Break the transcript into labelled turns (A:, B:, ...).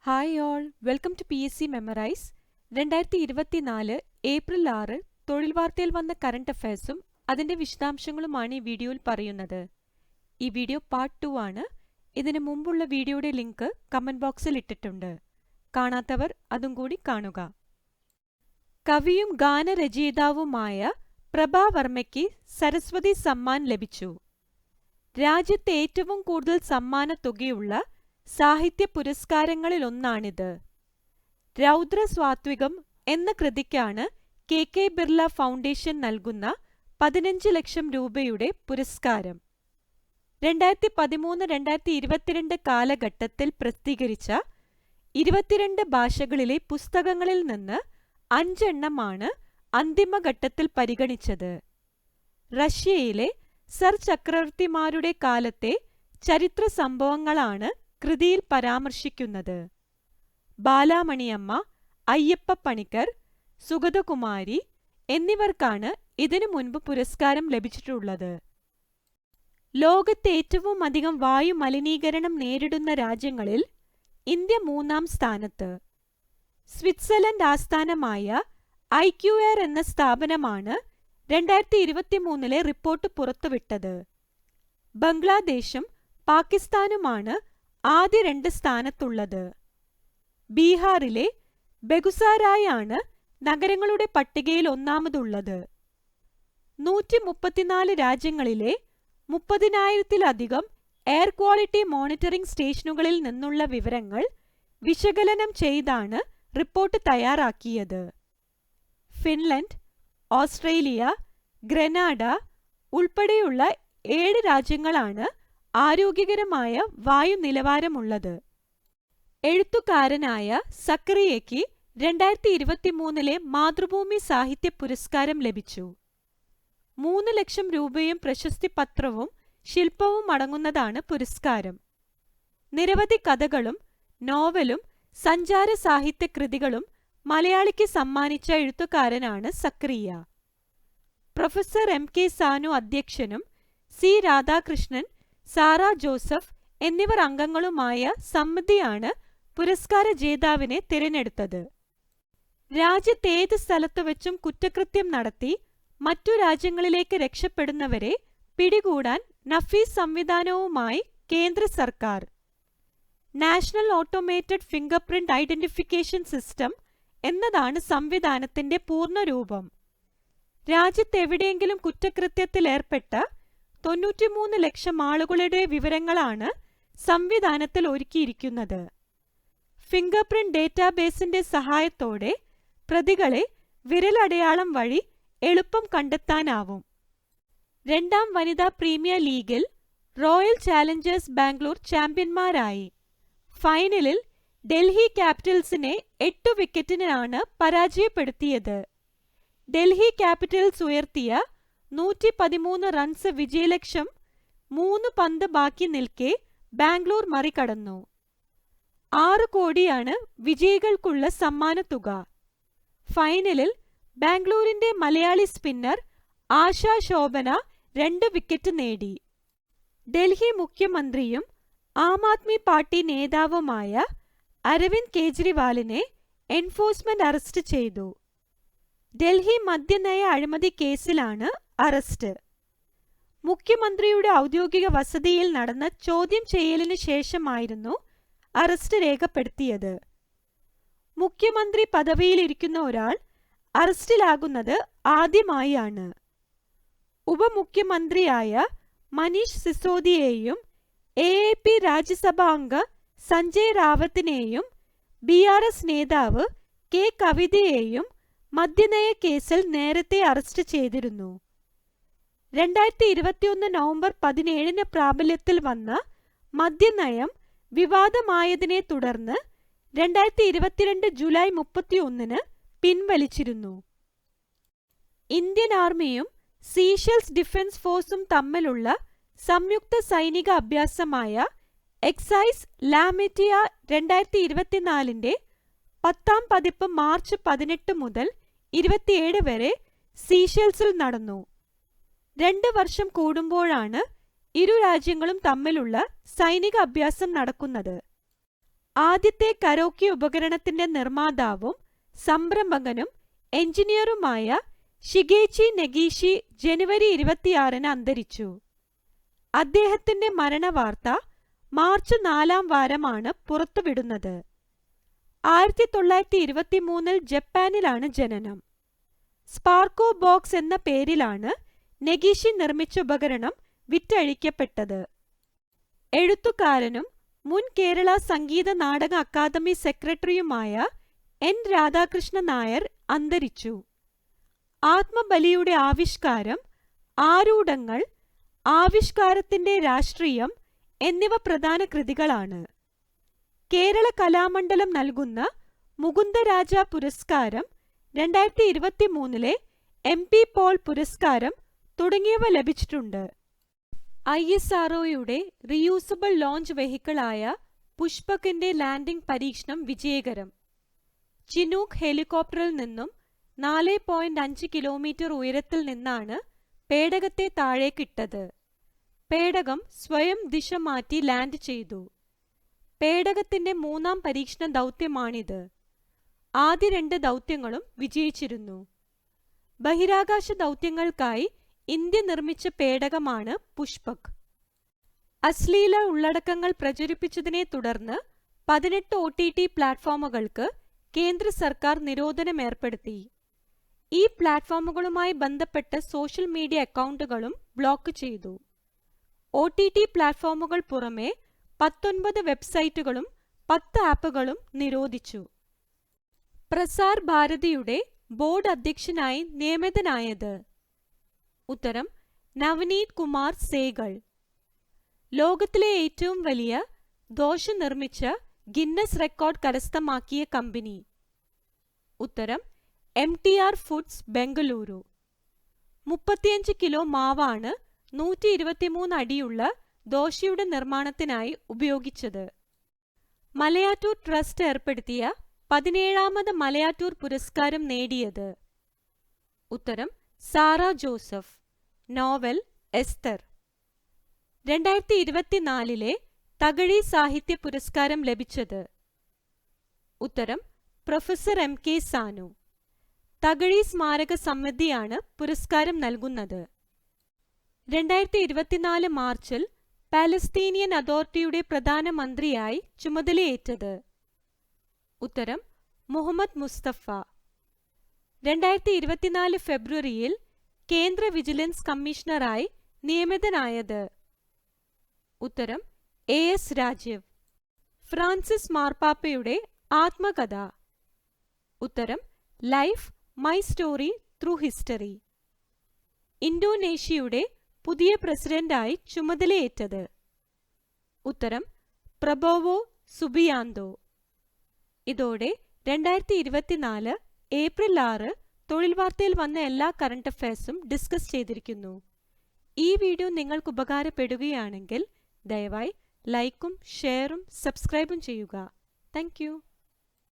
A: Hi all, welcome to PSC memorize. 2024 April 6 തൊഴിൽ വാർത്തയിൽ വന്ന കറണ്ട് അഫയേഴ്സും അതിന്റെ വിശദാംശങ്ങളുമാണ് ഈ വീഡിയോയിൽ പറയുന്നത്. ഈ വീഡിയോ പാർട്ട് 2 ആണ്. ഇതിനു മുമ്പുള്ള വീഡിയോയുടെ ലിങ്ക് കമന്റ് ബോക്സിൽ ഇട്ടിട്ടുണ്ട്. കാണാത്തവർ അതും കൂടി കാണുക. കവിയും ഗാനരചയിതാവുമായ പ്രഭാ വർമ്മയ്ക്ക് സരസ്വതി സമ്മാൻ ലഭിച്ചു. രാജ്യത്തെ ഏറ്റവും കൂടുതൽ സമ്മാന തുകയുള്ള സാഹിത്യ പുരസ്കാരങ്ങളിലൊന്നാണിത്. രൗദ്ര സ്വാത്വികം എന്ന കൃതിക്കാണ് KK ബിർള ഫൗണ്ടേഷൻ നൽകുന്ന 15 ലക്ഷം രൂപയുടെ പുരസ്കാരം. 2013-2022 കാലഘട്ടത്തിൽ പ്രസിദ്ധീകരിച്ച 22 ഭാഷകളിലെ പുസ്തകങ്ങളിൽ നിന്ന് 5 എണ്ണമാണ് അന്തിമഘട്ടത്തിൽ പരിഗണിച്ചത്. റഷ്യയിലെ സർ ചക്രവർത്തിമാരുടെ കാലത്തെ ചരിത്ര സംഭവങ്ങളാണ് കൃതിയിൽ പരാമർശിക്കുന്നത്. ബാലാമണിയമ്മ, അയ്യപ്പ പണിക്കർ, സുഗതകുമാരി എന്നിവർക്കാണ് ഇതിനു മുൻപ് പുരസ്കാരം ലഭിച്ചിട്ടുള്ളത്. ലോകത്തെ ഏറ്റവും അധികം വായു മലിനീകരണം നേരിടുന്ന രാജ്യങ്ങളിൽ ഇന്ത്യ 3-ാം സ്ഥാനത്ത്. സ്വിറ്റ്സർലൻഡ് ആസ്ഥാനമായ IQAir എന്ന സ്ഥാപനമാണ് 2023 റിപ്പോർട്ട് പുറത്തുവിട്ടത്. ബംഗ്ലാദേശും പാകിസ്ഥാനുമാണ് ആദ്യ 2 സ്ഥാനത്തുള്ളത്. ബീഹാറിലെ ബെഗുസാരായ് ആണ് നഗരങ്ങളുടെ പട്ടികയിൽ ഒന്നാമതുള്ളത്. 134 രാജ്യങ്ങളിലെ 30,000-ത്തിലധികം എയർ ക്വാളിറ്റി മോണിറ്ററിംഗ് സ്റ്റേഷനുകളിൽ നിന്നുള്ള വിവരങ്ങൾ വിശകലനം ചെയ്താണ് റിപ്പോർട്ട് തയ്യാറാക്കിയത്. ഫിൻലൻഡ്, ഓസ്ട്രേലിയ, ഗ്രനാഡ ഉൾപ്പെടെയുള്ള 7 രാജ്യങ്ങളാണ് ആരോഗ്യകരമായ വായു നിലവാരമുള്ളത്. എഴുത്തുകാരനായ സക്കറിയയ്ക്ക് 2023 മാതൃഭൂമി സാഹിത്യ പുരസ്കാരം ലഭിച്ചു. 3 ലക്ഷം രൂപയും പ്രശസ്തി പത്രവും ശില്പവും അടങ്ങുന്നതാണ് പുരസ്കാരം. നിരവധി കഥകളും നോവലും സഞ്ചാര സാഹിത്യ കൃതികളും മലയാളിക്ക് സമ്മാനിച്ച എഴുത്തുകാരനാണ് സക്കറിയ. പ്രൊഫസർ MK സാനു അധ്യക്ഷനും C രാധാകൃഷ്ണൻ, സാറ ജോസഫ് എന്നിവർ അംഗങ്ങളുമായ സമിതിയാണ് പുരസ്കാര ജേതാവിനെ തിരഞ്ഞെടുത്തത്. രാജ്യത്തേത് സ്ഥലത്തു വെച്ചും കുറ്റകൃത്യം നടത്തി മറ്റു രാജ്യങ്ങളിലേക്ക് രക്ഷപ്പെടുന്നവരെ പിടികൂടാൻ നഫീസ് സംവിധാനവുമായി കേന്ദ്ര സർക്കാർ. National automated finger print identification system എന്നതാണ് സംവിധാനത്തിന്റെ പൂർണ്ണരൂപം. രാജ്യത്തെവിടെയെങ്കിലും കുറ്റകൃത്യത്തിലേർപ്പെട്ട 93 ലക്ഷം ആളുകളുടെ വിവരങ്ങളാണ് സംവിധാനത്തിൽ ഒരുക്കിയിരിക്കുന്നത്. ഫിംഗർ പ്രിന്റ് ഡേറ്റാബേസിന്റെ സഹായത്തോടെ പ്രതികളെ വിരലടയാളം വഴി എളുപ്പം കണ്ടെത്താനാവും. 2-ാം വനിതാ പ്രീമിയർ ലീഗിൽ റോയൽ ചാലഞ്ചേഴ്സ് ബാംഗ്ലൂർ ചാമ്പ്യന്മാരായി. ഫൈനലിൽ ഡൽഹി ക്യാപിറ്റൽസിനെ 8 വിക്കറ്റിനാണ് പരാജയപ്പെടുത്തിയത്. ഡൽഹി ക്യാപിറ്റൽസ് ഉയർത്തിയ 113 റൺസ് വിജയലക്ഷ്യം 3 പന്ത് ബാക്കി നിൽക്കെ ബാംഗ്ലൂർ മറികടന്നു. 6 കോടിയാണ് വിജയികൾക്കുള്ള സമ്മാനത്തുക. ഫൈനലിൽ ബാംഗ്ലൂരിന്റെ മലയാളി സ്പിന്നർ ആശാ ശോഭന 2 വിക്കറ്റ് നേടി. ഡൽഹി മുഖ്യമന്ത്രിയും ആം ആദ്മി പാർട്ടി നേതാവുമായ അരവിന്ദ് കെജ്രിവാളിനെ എൻഫോഴ്സ്മെന്റ് അറസ്റ്റ് ചെയ്തു. ഡൽഹി മദ്യനയ അഴിമതി കേസിലാണ് അറസ്റ്റ്. മുഖ്യമന്ത്രിയുടെ ഔദ്യോഗിക വസതിയിൽ നടന്ന ചോദ്യം ചെയ്യലിന് ശേഷമായിരുന്നു അറസ്റ്റ് രേഖപ്പെടുത്തിയത്. മുഖ്യമന്ത്രി പദവിയിലിരിക്കുന്ന ഒരാൾ അറസ്റ്റിലാകുന്നത് ആദ്യമായാണ്. ഉപമുഖ്യമന്ത്രിയായ മനീഷ് സിസോദിയെയും AAP രാജ്യസഭാ അംഗ സഞ്ജയ് റാവത്തിനെയും BRS നേതാവ് K കവിതയെയും മദ്യനയ കേസിൽ നേരത്തെ അറസ്റ്റ് ചെയ്തിരുന്നു. 2021 നവംബർ 17 പ്രാബല്യത്തിൽ വന്ന മദ്യനയം വിവാദമായതിനെ തുടർന്ന് 2022 ജൂലൈ 31 പിൻവലിച്ചിരുന്നു. ഇന്ത്യൻ ആർമിയും സീഷെൽസ് ഡിഫൻസ് ഫോഴ്സും തമ്മിലുള്ള സംയുക്ത സൈനിക അഭ്യാസമായ എക്സൈസ് ലാമെറ്റിയ 2024 10-ാം പതിപ്പ് മാർച്ച് 18 മുതൽ 27 വരെ സീഷെൽസിൽ നടന്നു. 2 വർഷം കൂടുമ്പോഴാണ് ഇരു രാജ്യങ്ങളും തമ്മിലുള്ള സൈനിക അഭ്യാസം നടക്കുന്നത്. ആദ്യത്തെ കരോക്കെ ഉപകരണത്തിന്റെ നിർമ്മാതാവും സംരംഭകനും എഞ്ചിനീയറുമായ ഷിഗേച്ചി നെഗിഷി ജനുവരി 26-ന് അന്തരിച്ചു. അദ്ദേഹത്തിന്റെ മരണവാർത്ത മാർച്ച് 4-ാം വാരമാണ് പുറത്തുവിടുന്നത്. 1923-ൽ ജപ്പാനിലാണ് ജനനം. സ്പാർക്കോ ബോക്സ് എന്ന പേരിലാണ് നെഗിഷി നിർമ്മിച്ച ഉപകരണം വിറ്റഴിക്കപ്പെട്ടത്. എഴുത്തുകാരനും മുൻ കേരള സംഗീത നാടക അക്കാദമി സെക്രട്ടറിയുമായ എൻ രാധാകൃഷ്ണൻ നായർ അന്തരിച്ചു. ആത്മബലിയുടെ ആവിഷ്കാരം, ആരൂഢങ്ങൾ, ആവിഷ്കാരത്തിന്റെ രാഷ്ട്രീയം എന്നിവ പ്രധാന കൃതികളാണ്. കേരള കലാമണ്ഡലം നൽകുന്ന മുകുന്ദരാജ പുരസ്കാരം, 2023-ലെ MP പോൾ പുരസ്കാരം തുടങ്ങിയവ ലഭിച്ചിട്ടുണ്ട്. ISROയുടെ റീയൂസബിൾ ലോഞ്ച് വെഹിക്കിളായ പുഷ്പകിന്റെ ലാൻഡിംഗ് പരീക്ഷണം വിജയകരം. ചിനൂക്ക് ഹെലികോപ്റ്ററിൽ നിന്നും 4.5 കിലോമീറ്റർ ഉയരത്തിൽ നിന്നാണ് പേടകത്തെ താഴേക്കിട്ടത്. പേടകം സ്വയം ദിശ മാറ്റി ലാൻഡ് ചെയ്തു. പേടകത്തിന്റെ 3-ാം പരീക്ഷണ ദൗത്യമാണിത്. ആദ്യ 2 ദൗത്യങ്ങളും വിജയിച്ചിരുന്നു. ബഹിരാകാശ ദൗത്യങ്ങൾക്കായി ഇന്ത്യ നിർമ്മിച്ച പേടകമാണ് പുഷ്പക്. അശ്ലീല ഉള്ളടക്കങ്ങൾ പ്രചരിപ്പിച്ചതിനെ തുടർന്ന് 18 OTT പ്ലാറ്റ്ഫോമുകൾക്ക് കേന്ദ്ര സർക്കാർ നിരോധനം ഏർപ്പെടുത്തി. ഈ പ്ലാറ്റ്ഫോമുകളുമായി ബന്ധപ്പെട്ട സോഷ്യൽ മീഡിയ അക്കൗണ്ടുകളും ബ്ലോക്ക് ചെയ്തു. OTT പ്ലാറ്റ്ഫോമുകൾ പുറമെ 19 വെബ്സൈറ്റുകളും 10 ആപ്പുകളും നിരോധിച്ചു. പ്രസാർ ഭാരതിയുടെ ബോർഡ് അധ്യക്ഷനായി നിയമിതനായത്? ഉത്തരം നവനീത് കുമാർ സേകൾ. ലോകത്തിലെ ഏറ്റവും വലിയ ദോശ നിർമ്മിച്ച ഗിന്നസ് റെക്കോർഡ് കരസ്ഥമാക്കിയ കമ്പനി? ഉത്തരം MTR ഫുഡ്സ് ബംഗളൂരു. 35 കിലോ മാവാണ് 123 അടിയുള്ള ദോശയുടെ നിർമ്മാണത്തിനായി ഉപയോഗിച്ചത്. മലയാറ്റൂർ ട്രസ്റ്റ് ഏർപ്പെടുത്തിയ 17-ാമത് മലയാറ്റൂർ പുരസ്കാരം നേടിയത്? ഉത്തരം സാറ ജോസഫ്. നോവൽ എസ്തർ. 2024-ലെ തകഴി സാഹിത്യ പുരസ്കാരം ലഭിച്ചത്? ഉത്തരം പ്രൊഫസർ MK സാനു. തകഴി സ്മാരക സമിതിയാണ് പുരസ്കാരം നൽകുന്നത്. 2024 മാർച്ചിൽ പാലസ്തീനിയൻ അതോറിറ്റിയുടെ പ്രധാനമന്ത്രിയായി ചുമതലയേറ്റത്? ഉത്തരം മുഹമ്മദ് മുസ്തഫ. 2024 ഫെബ്രുവരിയിൽ കേന്ദ്ര വിജിലൻസ് കമ്മീഷണറായി നിയമിതനായത്? ഉത്തരം AS രാജീവ്. ഫ്രാൻസിസ് മാർപ്പാപ്പയുടെ ആത്മകഥ? ഉത്തരം life my story through history. ഇന്തോനേഷ്യയുടെ പുതിയ പ്രസിഡന്റായി ചുമതലയേറ്റത്? ഉത്തരം പ്രബോവോ സുബിയാന്തോ. ഇതോടെ 2024 ഏപ്രിൽ 6 തൊഴിൽ വാർത്തയിൽ വന്ന എല്ലാ കറണ്ട് അഫയേഴ്സും ഡിസ്കസ് ചെയ്തിരിക്കുന്നു. ഈ വീഡിയോ നിങ്ങൾക്ക് ഉപകാരപ്പെടുകയാണെങ്കിൽ ദയവായി ലൈക്കും ഷെയറും സബ്സ്ക്രൈബും ചെയ്യുക. Thank you.